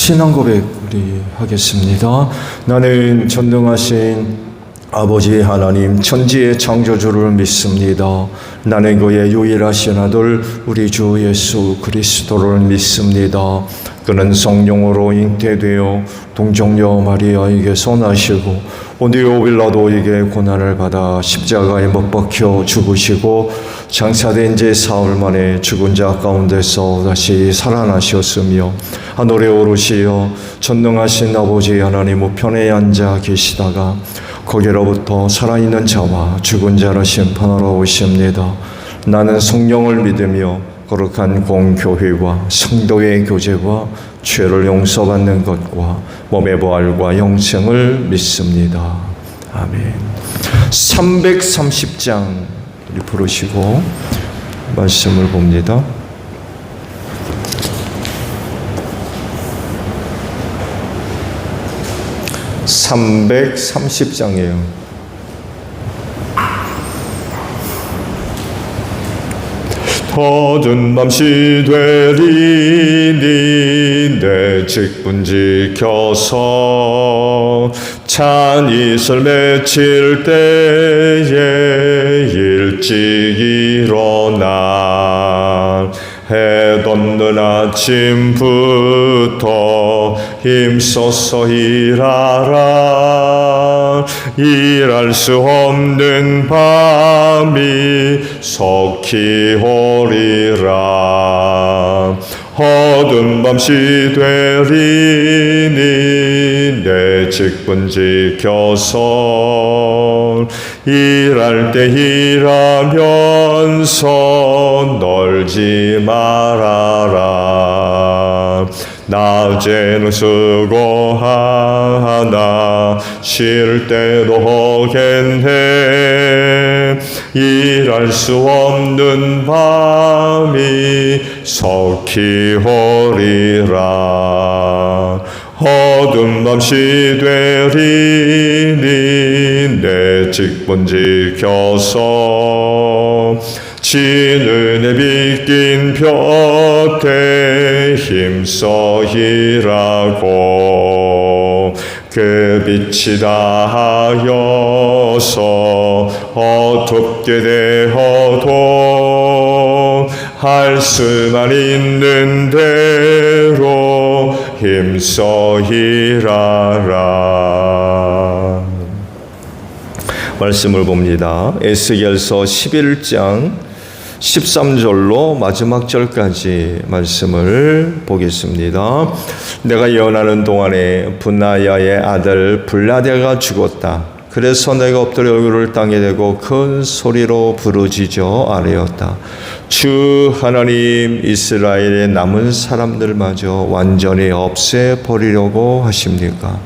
신앙 고백 우리 하겠습니다. 나는 전능하신 아버지 하나님 천지의 창조주를 믿습니다. 나는 그의 유일하신 아들 우리 주 예수 그리스도를 믿습니다. 그는 성령으로 잉태되어 동정녀 마리아에게서 나시고 본디오 빌라도에게 고난을 받아 십자가에 못 박혀 죽으시고 장사된 지 사흘 만에 죽은 자 가운데서 다시 살아나셨으며 하늘에 오르시어 전능하신 아버지 하나님 우편에 앉아 계시다가 거기로부터 살아있는 자와 죽은 자를 심판하러 오십니다. 나는 성령을 믿으며 거룩한 공교회와 성도의 교제와 죄를 용서받는 것과 몸의 부활과 영생을 믿습니다. 아멘. 330장 우리 부르시고 말씀을 봅니다. (330장이에요) 터든 밤시 되리니 내 직분 지켜서 찬 이슬 맺힐 때에 일찍 일어나 해 돋는 아침부터 힘써서 일하라. 일할 수 없는 밤이 속히 오리라. 어두운 밤시 되리니 내 직분 지켜서 일할 때 일하면서 놀지 말아라. 낮에는 수고하나 쉴 때도 하겠네. 일할 수 없는 밤이 속히 오리라. 어두운 밤시 되리니 내 직분 지켜서 진은에 빗긴 볕에 힘써 일하고 그 빛이 닿아서 어둡게 되어도 할 수만 있는 대로 힘써 일하라. 말씀을 봅니다. 에스겔서 11장 13절로 마지막 절까지 말씀을 보겠습니다. 내가 예언하는 동안에 분하야의 아들 블라데가 죽었다. 그래서 내가 엎드려 얼굴을 땅에 대고 큰 소리로 부르짖어 아뢰었다. 주 하나님, 이스라엘의 남은 사람들마저 완전히 없애버리려고 하십니까?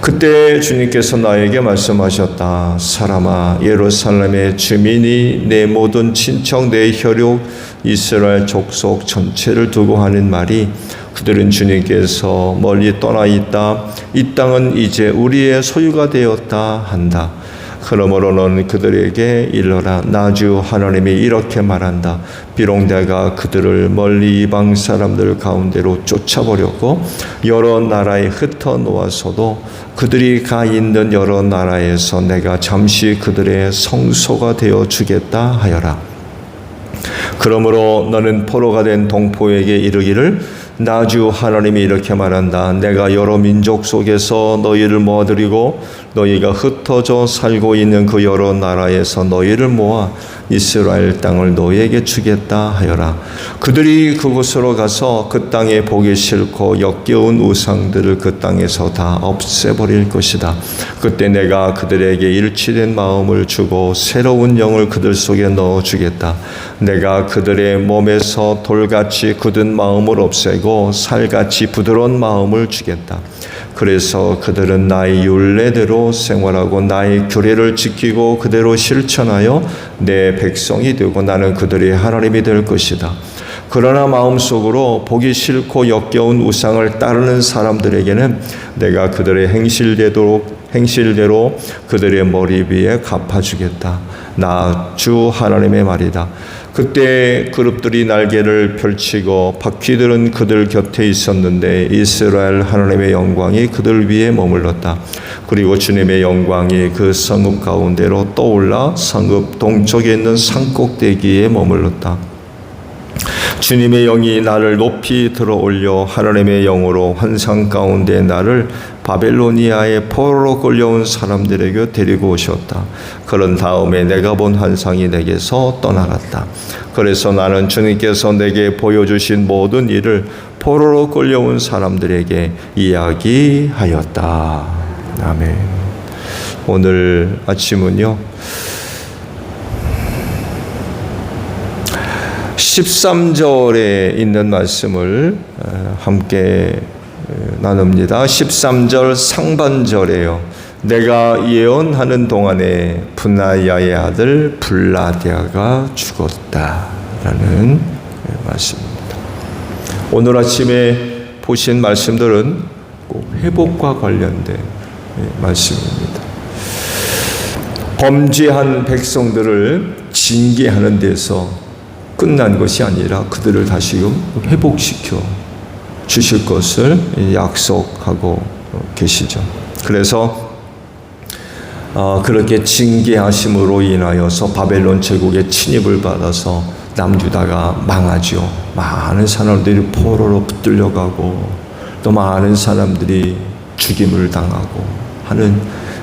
그때 주님께서 나에게 말씀하셨다. 사람아, 예루살렘의 주민이 내 모든 친척, 내 혈육, 이스라엘 족속 전체를 두고 하는 말이 그들은 주님께서 멀리 떠나 있다. 이 땅은 이제 우리의 소유가 되었다 한다. 그러므로 너는 그들에게 일러라. 나 주 하나님이 이렇게 말한다. 비록 내가 그들을 멀리 이방 사람들 가운데로 쫓아버렸고 여러 나라에 흩어 놓아서도 그들이 가 있는 여러 나라에서 내가 잠시 그들의 성소가 되어 주겠다 하여라. 그러므로 너는 포로가 된 동포에게 이르기를 나 주 하나님이 이렇게 말한다. 내가 여러 민족 속에서 너희를 모아들이고 너희가 흩어져 살고 있는 그 여러 나라에서 너희를 모아 이스라엘 땅을 너희에게 주겠다 하여라. 그들이 그곳으로 가서 그 땅에 보기 싫고 역겨운 우상들을 그 땅에서 다 없애버릴 것이다. 그때 내가 그들에게 일치된 마음을 주고 새로운 영을 그들 속에 넣어주겠다. 내가 그들의 몸에서 돌같이 굳은 마음을 없애고 살같이 부드러운 마음을 주겠다. 그래서 그들은 나의 율례대로 생활하고 나의 규례를 지키고 그대로 실천하여 내 백성이 되고 나는 그들의 하나님이 될 것이다. 그러나 마음속으로 보기 싫고 역겨운 우상을 따르는 사람들에게는 내가 그들의 행실대로 그들의 머리 위에 갚아주겠다. 나 주 하나님의 말이다. 그때 그룹들이 날개를 펼치고 바퀴들은 그들 곁에 있었는데 이스라엘 하나님의 영광이 그들 위에 머물렀다. 그리고 주님의 영광이 그 성읍 가운데로 떠올라 성읍 동쪽에 있는 산꼭대기에 머물렀다. 주님의 영이 나를 높이 들어 올려 하나님의 영으로 환상 가운데 나를 바벨로니아의 포로로 끌려온 사람들에게 데리고 오셨다. 그런 다음에 내가 본 환상이 내게서 떠나갔다. 그래서 나는 주님께서 내게 보여주신 모든 일을 포로로 끌려온 사람들에게 이야기하였다. 아멘. 오늘 아침은요, 13절에 있는 말씀을 함께 나눕니다. 13절 상반절에요. 내가 예언하는 동안에 분하야의 아들 블라디아가 죽었다라는 말씀입니다. 오늘 아침에 보신 말씀들은 꼭 회복과 관련된 말씀입니다. 범죄한 백성들을 징계하는 데서 끝난 것이 아니라 그들을 다시금 회복시켜 주실 것을 약속하고 계시죠. 그래서 그렇게 징계하심으로 인하여서 바벨론 제국의 침입을 받아서 남유다가 망하죠. 많은 사람들이 포로로 붙들려가고 또 많은 사람들이 죽임을 당하고 하는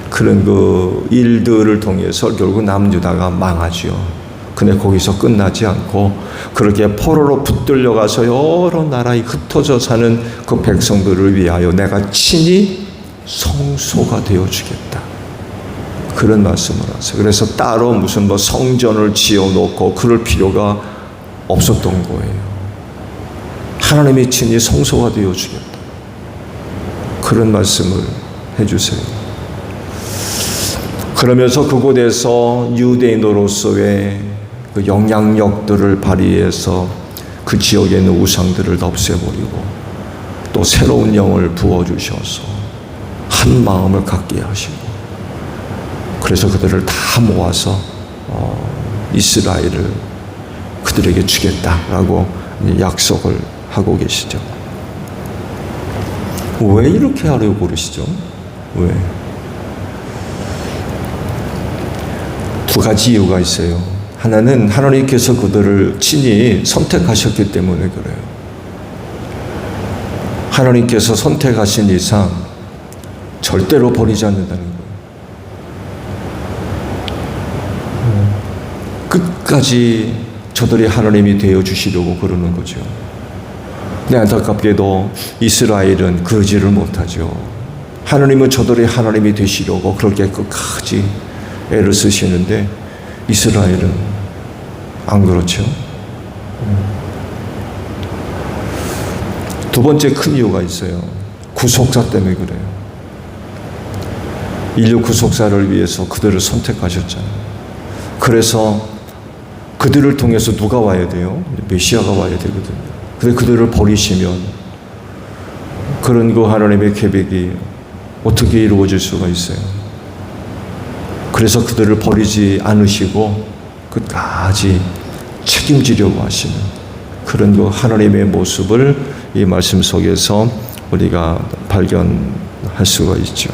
그런 그 일들을 통해서 결국 남유다가 망하죠. 근데 거기서 끝나지 않고 그렇게 포로로 붙들려가서 여러 나라에 흩어져 사는 그 백성들을 위하여 내가 친히 성소가 되어주겠다. 그런 말씀을 하세요. 그래서 따로 무슨 뭐 성전을 지어놓고 그럴 필요가 없었던 거예요. 하나님이 친히 성소가 되어주겠다. 그런 말씀을 해주세요. 그러면서 그곳에서 유대인으로서의 그 영향력들을 발휘해서 그 지역에 있는 우상들을 없애버리고 또 새로운 영을 부어주셔서 한 마음을 갖게 하시고 그래서 그들을 다 모아서 이스라엘을 그들에게 주겠다라고 약속을 하고 계시죠. 왜 이렇게 하려고 그러시죠? 왜? 두 가지 이유가 있어요. 하나는 하나님께서 그들을 친히 선택하셨기 때문에 그래요. 하나님께서 선택하신 이상 절대로 버리지 않는다는 거예요. 끝까지 저들이 하나님이 되어주시려고 그러는 거죠. 근데 안타깝게도 이스라엘은 그러지를 못하죠. 하나님은 저들의 하나님이 되시려고 그렇게 끝까지 애를 쓰시는데 이스라엘은 안 그렇죠. 두 번째 큰 이유가 있어요. 구속사 때문에 그래요. 인류 구속사를 위해서 그들을 선택하셨잖아요. 그래서 그들을 통해서 누가 와야 돼요? 메시아가 와야 되거든요. 근데 그들을 버리시면 그런 그 하나님의 계획이 어떻게 이루어질 수가 있어요? 그래서 그들을 버리지 않으시고 끝까지 책임지려고 하시는 그런 그 하나님의 모습을 이 말씀 속에서 우리가 발견할 수가 있죠.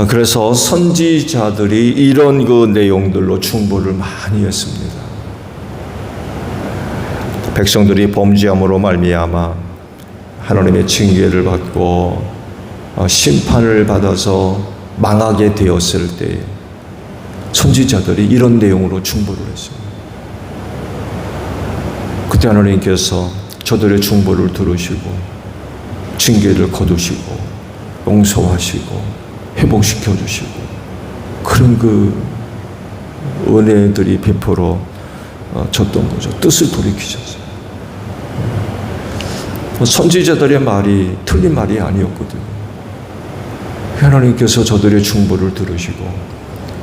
그래서 선지자들이 이런 그 내용들로 중보를 많이 했습니다. 백성들이 범죄함으로 말미암아 하나님의 징계를 받고 심판을 받아서 망하게 되었을 때 선지자들이 이런 내용으로 중보를 했습니다. 그때 하나님께서 저들의 중보를 들으시고 징계를 거두시고 용서하시고 회복시켜 주시고 그런 그 은혜들이 베풀어졌던 거죠. 뜻을 돌이키셨어요. 선지자들의 말이 틀린 말이 아니었거든요. 하나님께서 저들의 중보를 들으시고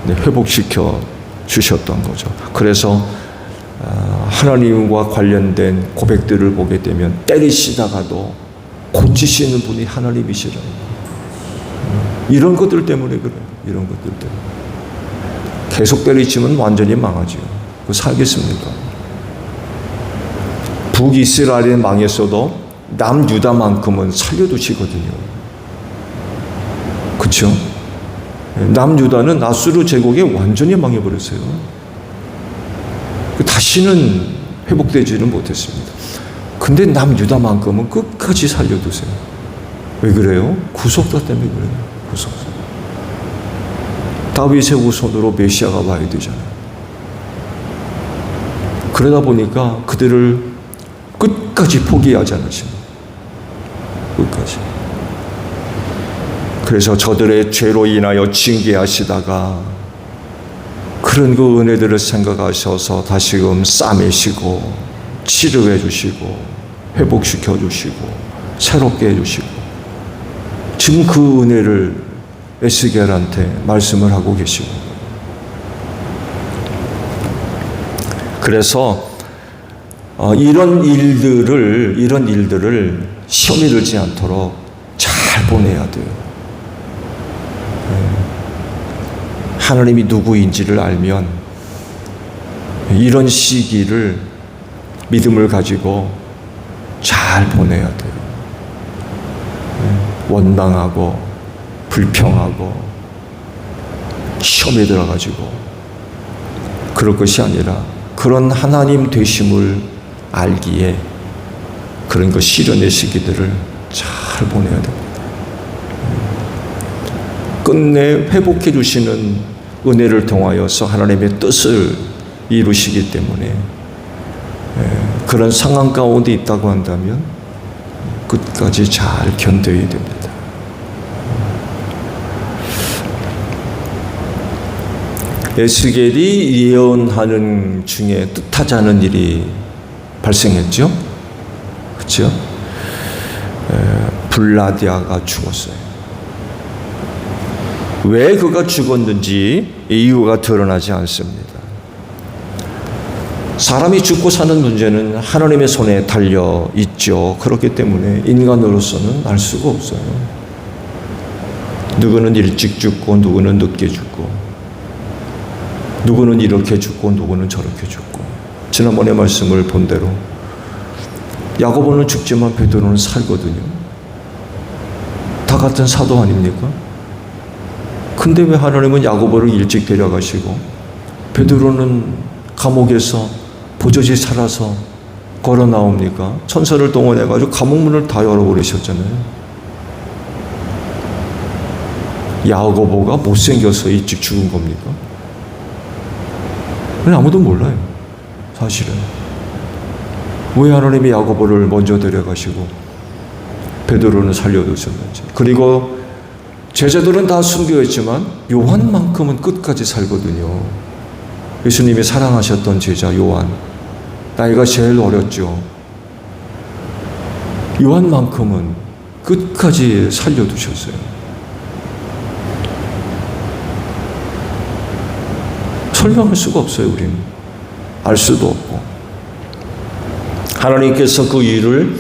회복시켜 주셨던 거죠. 그래서 하나님과 관련된 고백들을 보게 되면 때리시다가도 고치시는 분이 하나님이시라는 이런 것들 때문에 그래요. 이런 것들 때문에. 계속 때리치면 완전히 망하죠. 그 살겠습니까? 북이스라엘이 망했어도 남유다만큼은 살려두시거든요. 그렇죠? 남유다는 아수르 제국에 완전히 망해버렸어요. 다시는 회복되지는 못했습니다. 근데 남유다만큼은 끝까지 살려두세요. 왜 그래요? 구속사 때문에 그래요. 구속사. 다윗의 후손으로 메시아가 와야 되잖아요. 그러다 보니까 그들을 끝까지 포기하지 않으십니다. 끝까지. 그래서 저들의 죄로 인하여 징계하시다가 그런 그 은혜들을 생각하셔서 다시금 싸매시고 치료해 주시고 회복시켜 주시고 새롭게 해 주시고 지금 그 은혜를 에스겔한테 말씀을 하고 계시고 그래서 이런 일들을 시험이 들지 않도록 잘 보내야 돼요. 하나님이 누구인지를 알면 이런 시기를 믿음을 가지고 잘 보내야 돼요. 원망하고 불평하고 시험에 들어가지고 그럴 것이 아니라 그런 하나님 되심을 알기에 그런 그 시련의 시기들을 잘 보내야 됩니다. 끝내 회복해 주시는 은혜를 통하여서 하나님의 뜻을 이루시기 때문에 그런 상황 가운데 있다고 한다면 끝까지 잘 견뎌야 됩니다. 에스겔이 예언하는 중에 뜻하지 않은 일이 발생했죠. 그렇죠? 블라디아가 죽었어요. 왜 그가 죽었는지 이유가 드러나지 않습니다. 사람이 죽고 사는 문제는 하나님의 손에 달려 있죠. 그렇기 때문에 인간으로서는 알 수가 없어요. 누구는 일찍 죽고 누구는 늦게 죽고 누구는 이렇게 죽고 누구는 저렇게 죽고 지난번에 말씀을 본 대로 야고보는 죽지만 베드로는 살거든요. 다 같은 사도 아닙니까? 근데 왜 하나님은 야고보를 일찍 데려가시고 베드로는 감옥에서 보저지 살아서 걸어 나옵니까? 천사를 동원해가지고 감옥문을 다 열어버리셨잖아요. 야고보가 못생겨서 일찍 죽은 겁니까? 아무도 몰라요. 사실은. 왜 하나님이 야고보를 먼저 데려가시고 베드로는 살려두셨는지. 그리고 제자들은 다 순교했지만 요한만큼은 끝까지 살거든요. 예수님이 사랑하셨던 제자 요한. 나이가 제일 어렸죠. 요한만큼은 끝까지 살려두셨어요. 설명할 수가 없어요. 우리는. 알 수도 없고. 하나님께서 그 일을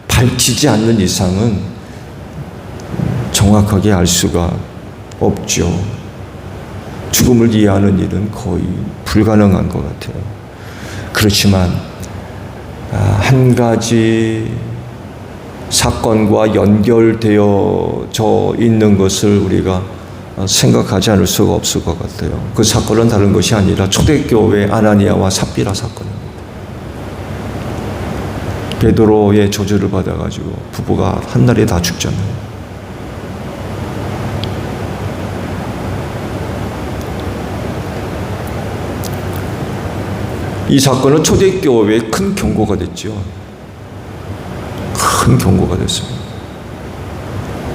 밝히지 않는 이상은 정확하게 알 수가 없죠. 죽음을 이해하는 일은 거의 불가능한 것 같아요. 그렇지만 한 가지 사건과 연결되어져 있는 것을 우리가 생각하지 않을 수가 없을 것 같아요. 그 사건은 다른 것이 아니라 초대교회 아나니아와 삽비라 사건입니다. 베드로의 저주를 받아가지고 부부가 한날에 다 죽잖아요. 이 사건은 초대교회에 큰 경고가 됐죠. 큰 경고가 됐습니다.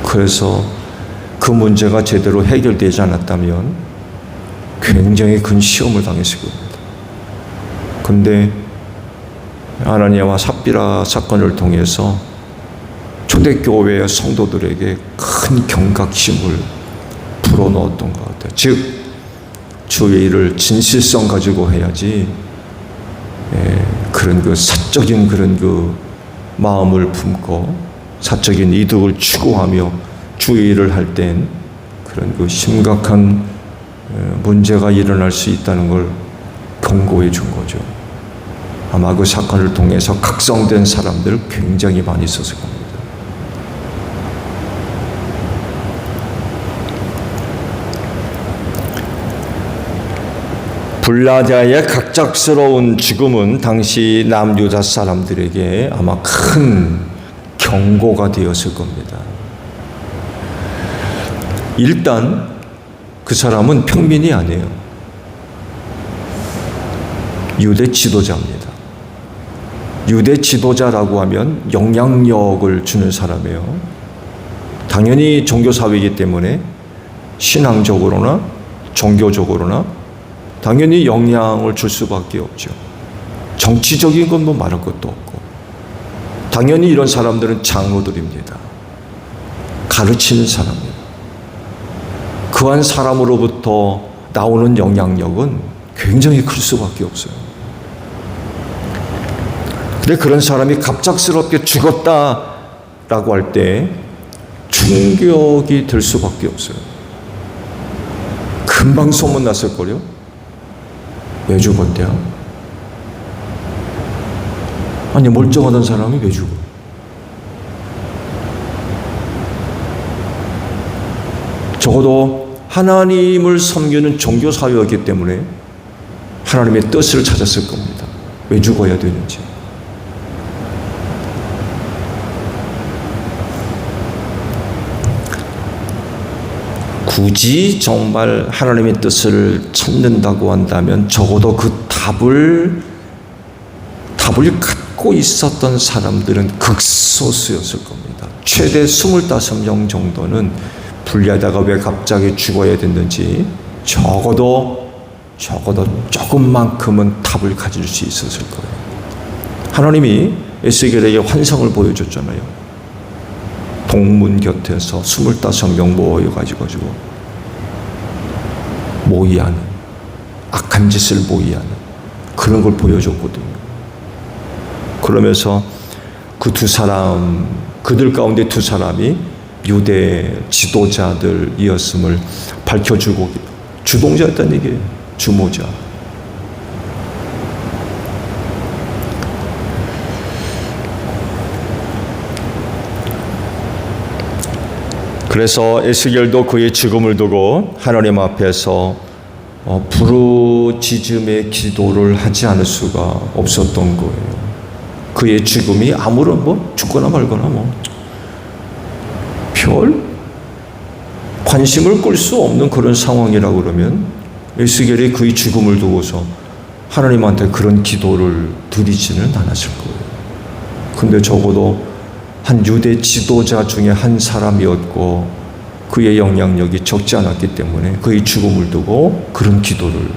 그래서 그 문제가 제대로 해결되지 않았다면 굉장히 큰 시험을 당했을 겁니다. 근데 아나니아와 삽비라 사건을 통해서 초대교회의 성도들에게 큰 경각심을 불어넣었던 것 같아요. 즉, 주의 일을 진실성 가지고 해야지 그런 그 사적인 그런 그 마음을 품고 사적인 이득을 추구하며 주의 일을 할 땐 그런 그 심각한 문제가 일어날 수 있다는 걸 경고해 준 거죠. 아마 그 사건을 통해서 각성된 사람들 굉장히 많이 있었을 겁니다. 불라디아의 갑작스러운 죽음은 당시 남유다 사람들에게 아마 큰 경고가 되었을 겁니다. 일단 그 사람은 평민이 아니에요. 유대 지도자입니다. 유대 지도자라고 하면 영향력을 주는 사람이에요. 당연히 종교사회이기 때문에 신앙적으로나 종교적으로나 당연히 영향을 줄 수밖에 없죠. 정치적인 건 뭐 말할 것도 없고 당연히 이런 사람들은 장로들입니다. 가르치는 사람입니다. 그한 사람으로부터 나오는 영향력은 굉장히 클 수밖에 없어요. 근데 그런 사람이 갑작스럽게 죽었다라고 할 때 충격이 될 수밖에 없어요. 금방 소문났을걸요? 왜 죽었대요? 아니 멀쩡하던 사람이 왜 죽어? 적어도 하나님을 섬기는 종교사회였기 때문에 하나님의 뜻을 찾았을 겁니다. 왜 죽어야 되는지. 굳이 정말 하나님의 뜻을 찾는다고 한다면 적어도 그 답을 갖고 있었던 사람들은 극소수였을 겁니다. 최대 25명 정도는 불리하다가 왜 갑자기 죽어야 됐는지 적어도 조금만큼은 답을 가질 수 있었을 거예요. 하나님이 에스겔에게 환상을 보여줬잖아요. 동문 곁에서 25명 모여가지고 모의하는, 악한 짓을 모의하는 그런 걸 보여줬거든요. 그러면서 그 두 사람, 그들 가운데 두 사람이 유대 지도자들이었음을 밝혀주고 주동자였다는 얘기예요. 주모자. 그래서 에스겔도 그의 죽음을 두고 하나님 앞에서 부르짖음의 기도를 하지 않을 수가 없었던 거예요. 그의 죽음이 아무런 죽거나 말거나 별 관심을 끌 수 없는 그런 상황이라고 그러면 에스겔이 그의 죽음을 두고서 하나님한테 그런 기도를 드리지는 않았을 거예요. 근데 적어도 한 유대 지도자 중에 한 사람이었고 그의 영향력이 적지 않았기 때문에 그의 죽음을 두고 그런 기도를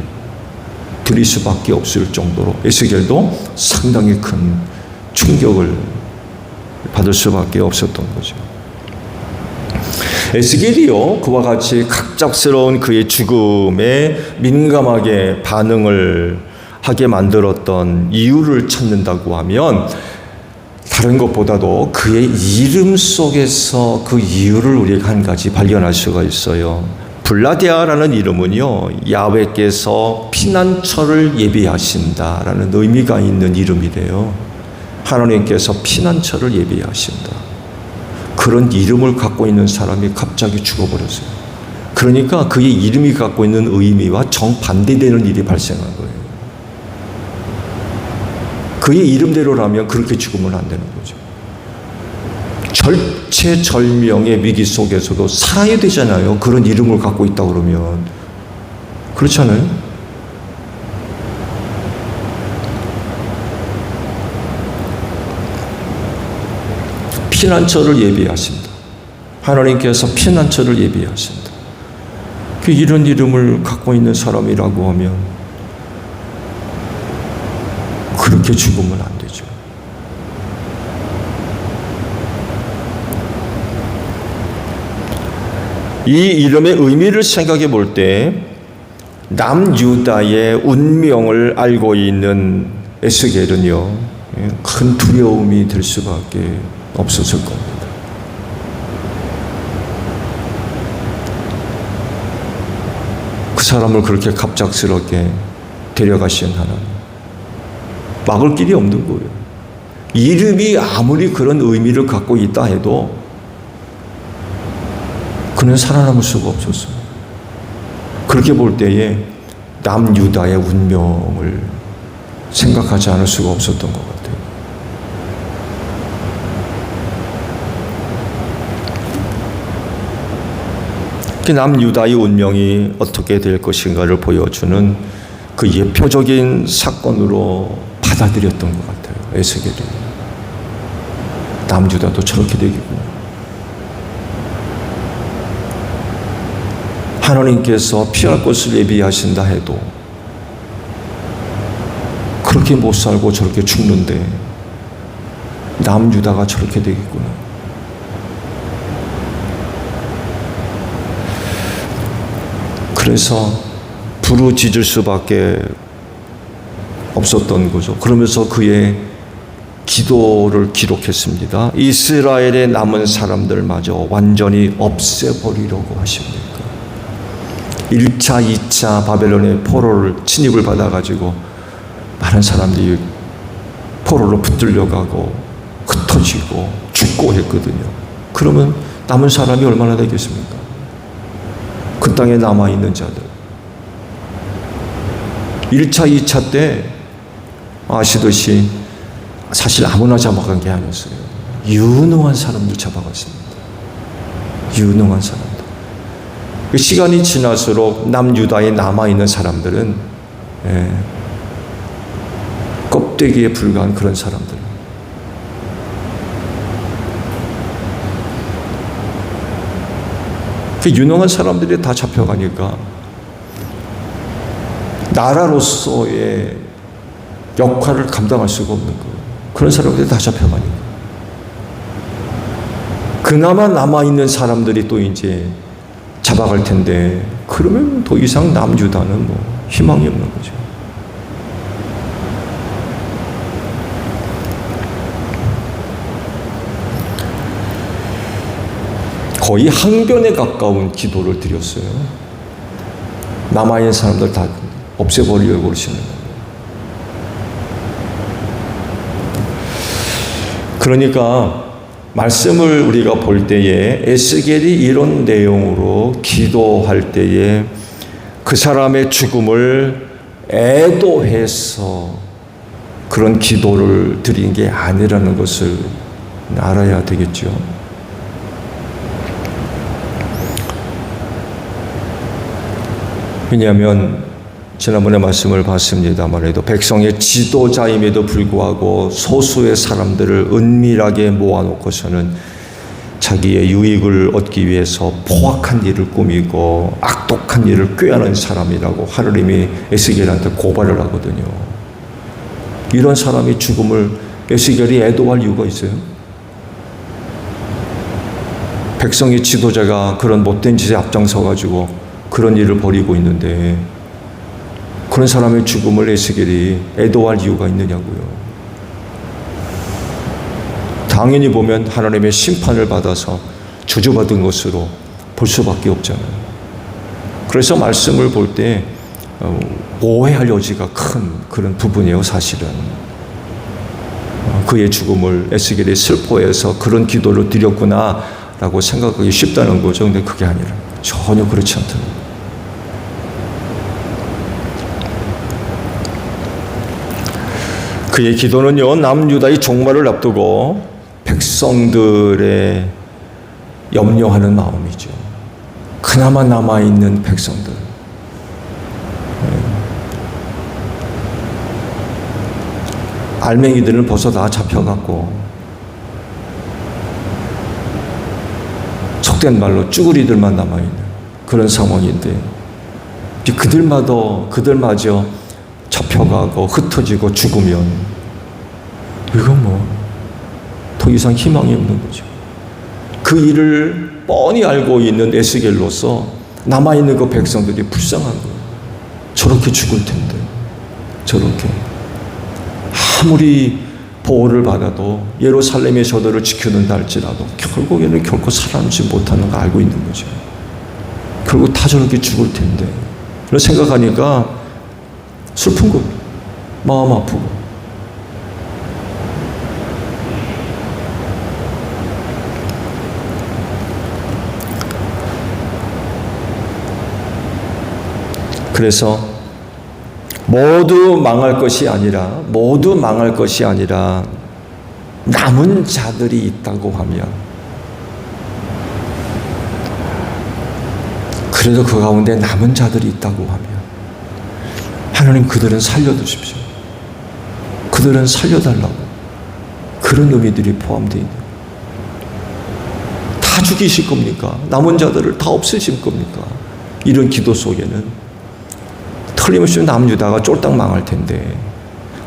드릴 수밖에 없을 정도로 에스겔도 상당히 큰 충격을 받을 수밖에 없었던 거죠. 에스겔이요, 그와 같이 갑작스러운 그의 죽음에 민감하게 반응을 하게 만들었던 이유를 찾는다고 하면 다른 것보다도 그의 이름 속에서 그 이유를 우리가 한 가지 발견할 수가 있어요. 블라디아라는 이름은요, 야훼께서 피난처를 예비하신다라는 의미가 있는 이름이래요. 하나님께서 피난처를 예비하신다. 그런 이름을 갖고 있는 사람이 갑자기 죽어버렸어요. 그러니까 그의 이름이 갖고 있는 의미와 정반대되는 일이 발생한 거예요. 그의 이름대로라면 그렇게 죽으면 안 되는 거죠. 절체절명의 위기 속에서도 살아야 되잖아요. 그런 이름을 갖고 있다 그러면. 그렇잖아요. 피난처를 예비하신다. 하나님께서 피난처를 예비하신다. 이런 이름을 갖고 있는 사람이라고 하면 그렇게 죽으면 안 되죠. 이 이름의 의미를 생각해 볼 때 남유다의 운명을 알고 있는 에스겔은요, 큰 두려움이 들 수밖에 없었을 겁니다. 그 사람을 그렇게 갑작스럽게 데려가신 하나님. 막을 길이 없는 거예요. 이름이 아무리 그런 의미를 갖고 있다 해도 그는 살아남을 수가 없었어요. 그렇게 볼 때에 남유다의 운명을 생각하지 않을 수가 없었던 것 같아요. 남유다의 운명이 어떻게 될 것인가를 보여주는 그 예표적인 사건으로 받아들였던 것 같아요. 에스겔이. 남유다도 저렇게 되겠구나. 하나님께서 피할 것을 예비하신다 해도 그렇게 못 살고 저렇게 죽는데 남유다가 저렇게 되겠구나. 그래서 부르짖을 수밖에 없었던 거죠. 그러면서 그의 기도를 기록했습니다. 이스라엘의 남은 사람들마저 완전히 없애버리려고 하십니까? 1차, 2차 바벨론의 포로를 침입을 받아가지고 많은 사람들이 포로로 붙들려가고 흩어지고 죽고 했거든요. 그러면 남은 사람이 얼마나 되겠습니까? 그 땅에 남아있는 자들. 1차, 2차 때 아시듯이 사실 아무나 잡아간 게 아니었어요. 유능한 사람들 잡아갔습니다. 유능한 사람들. 시간이 지날수록 남유다에 남아있는 사람들은 껍데기에 불과한 그런 사람들. 그 유능한 사람들이 다 잡혀가니까 나라로서의 역할을 감당할 수가 없는 거예요. 그런 사람들이 다 잡혀가니까. 그나마 남아있는 사람들이 또 이제 잡아갈 텐데, 그러면 더 이상 남유다는 뭐 희망이 없는 거죠. 거의 항변에 가까운 기도를 드렸어요. 남아있는 사람들 다 없애버리려고 그러시는 거예요. 그러니까 말씀을 우리가 볼 때에 에스겔이 이런 내용으로 기도할 때에 그 사람의 죽음을 애도해서 그런 기도를 드린 게 아니라는 것을 알아야 되겠죠. 왜냐하면 지난번에 말씀을 봤습니다만 해도 백성의 지도자임에도 불구하고 소수의 사람들을 은밀하게 모아놓고서는 자기의 유익을 얻기 위해서 포악한 일을 꾸미고 악독한 일을 꾀하는 사람이라고 하느님이 에스겔한테 고발을 하거든요. 이런 사람이 죽음을 에스겔이 애도할 이유가 있어요? 백성의 지도자가 그런 못된 짓에 앞장서가지고 그런 일을 벌이고 있는데 그런 사람의 죽음을 에스겔이 애도할 이유가 있느냐고요. 당연히 보면 하나님의 심판을 받아서 저주받은 것으로 볼 수밖에 없잖아요. 그래서 말씀을 볼 때 오해할 여지가 큰 그런 부분이에요. 사실은 그의 죽음을 에스겔이 슬퍼해서 그런 기도를 드렸구나 라고 생각하기 쉽다는 거죠. 근데 그게 아니라 전혀 그렇지 않다는 거예요. 그의 기도는요, 남유다의 종말을 앞두고 백성들의 염려하는 마음이죠. 그나마 남아있는 백성들. 알맹이들은 벌써 다 잡혀갔고 속된 말로 쭈구리들만 남아있는 그런 상황인데 그들마저 잡혀가고 흩어지고 죽으면 이건 뭐 더 이상 희망이 없는 거죠. 그 일을 뻔히 알고 있는 에스겔로서 남아있는 그 백성들이 불쌍한 거예요. 저렇게 죽을 텐데 저렇게 아무리 보호를 받아도 예루살렘의 저들을 지켜낸다 할지라도 결국에는 결코 살아남지 못하는 거 알고 있는 거죠. 결국 다 저렇게 죽을 텐데 그런 생각하니까 슬픈 거, 마음 아프고. 그래서 모두 망할 것이 아니라 남은 자들이 있다고 하면, 그래도 그 가운데 남은 자들이 있다고 하면 하나님 그들은 살려두십시오. 그들은 살려달라고. 그런 의미들이 포함되어 있는, 다 죽이실 겁니까? 남은 자들을 다 없애실 겁니까? 이런 기도 속에는 틀림없이 남유다가 쫄딱 망할 텐데,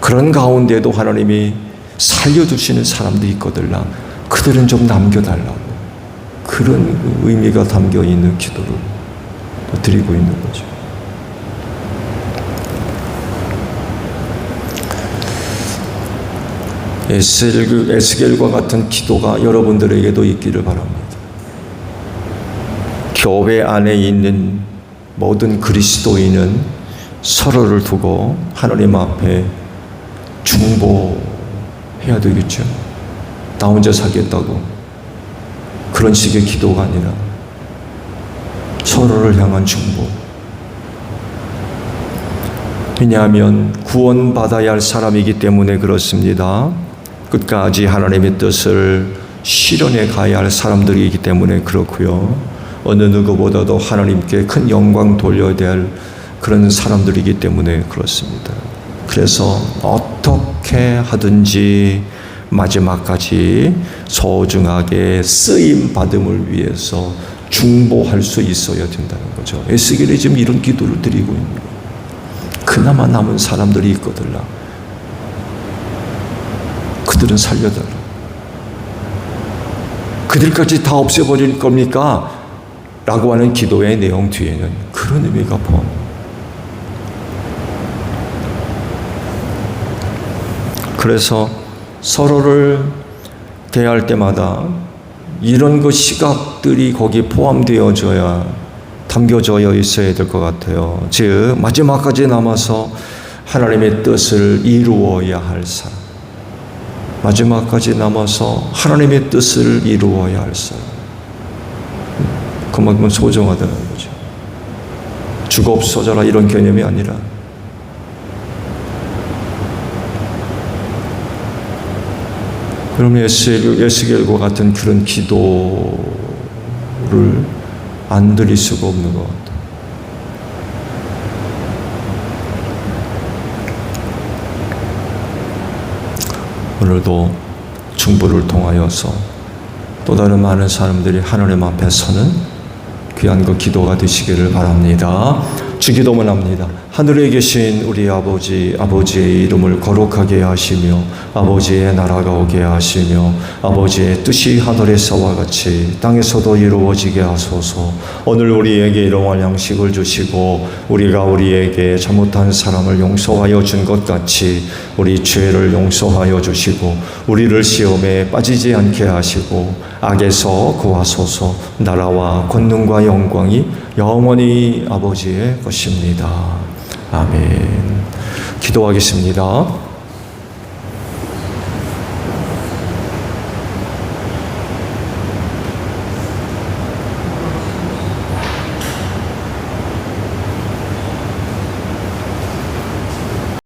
그런 가운데도 하나님이 살려두시는 사람도 있거들라. 그들은 좀 남겨달라고. 그런 의미가 담겨 있는 기도를 드리고 있는 거죠. 에스겔과 같은 기도가 여러분들에게도 있기를 바랍니다. 교회 안에 있는 모든 그리스도인은 서로를 두고 하나님 앞에 중보해야 되겠죠. 나 혼자 살겠다고 그런 식의 기도가 아니라 서로를 향한 중보. 왜냐하면 구원받아야 할 사람이기 때문에 그렇습니다. 끝까지 하나님의 뜻을 실현해 가야 할 사람들이기 때문에 그렇고요. 어느 누구보다도 하나님께 큰 영광 돌려야 될 그런 사람들이기 때문에 그렇습니다. 그래서 어떻게 하든지 마지막까지 소중하게 쓰임 받음을 위해서 중보할 수 있어야 된다는 거죠. 에스겔이 지금 이런 기도를 드리고 있는 거예요. 그나마 남은 사람들이 있거들라. 그들은 살려달라. 그들까지 다 없애버릴 겁니까? 라고 하는 기도의 내용 뒤에는 그런 의미가 포함합니다. 그래서 서로를 대할 때마다 이런 시각들이 거기에 포함되어져야, 담겨져 있어야 될 것 같아요. 즉 마지막까지 남아서 하나님의 뜻을 이루어야 할 사람, 마지막까지 남아서 하나님의 뜻을 이루어야 할 사람, 그만큼 소중하다는 거죠. 죽옵소서라 이런 개념이 아니라 그러면 에스겔과 같은 그런 기도를 안 드릴 수가 없는 것 같아요. 오늘도 중보를 통하여서 또 다른 많은 사람들이 하나님 앞에 서는 귀한 그 기도가 되시기를 바랍니다. 주기도문 합니다. 하늘에 계신 우리 아버지, 아버지의 이름을 거룩하게 하시며 아버지의 나라가 오게 하시며 아버지의 뜻이 하늘에서와 같이 땅에서도 이루어지게 하소서. 오늘 우리에게 일용할 양식을 주시고 우리가 우리에게 잘못한 사람을 용서하여 준 것 같이 우리 죄를 용서하여 주시고 우리를 시험에 빠지지 않게 하시고 악에서 구하소서. 나라와 권능과 영광이 영원히 아버지의 것입니다. 아멘. 기도하겠습니다.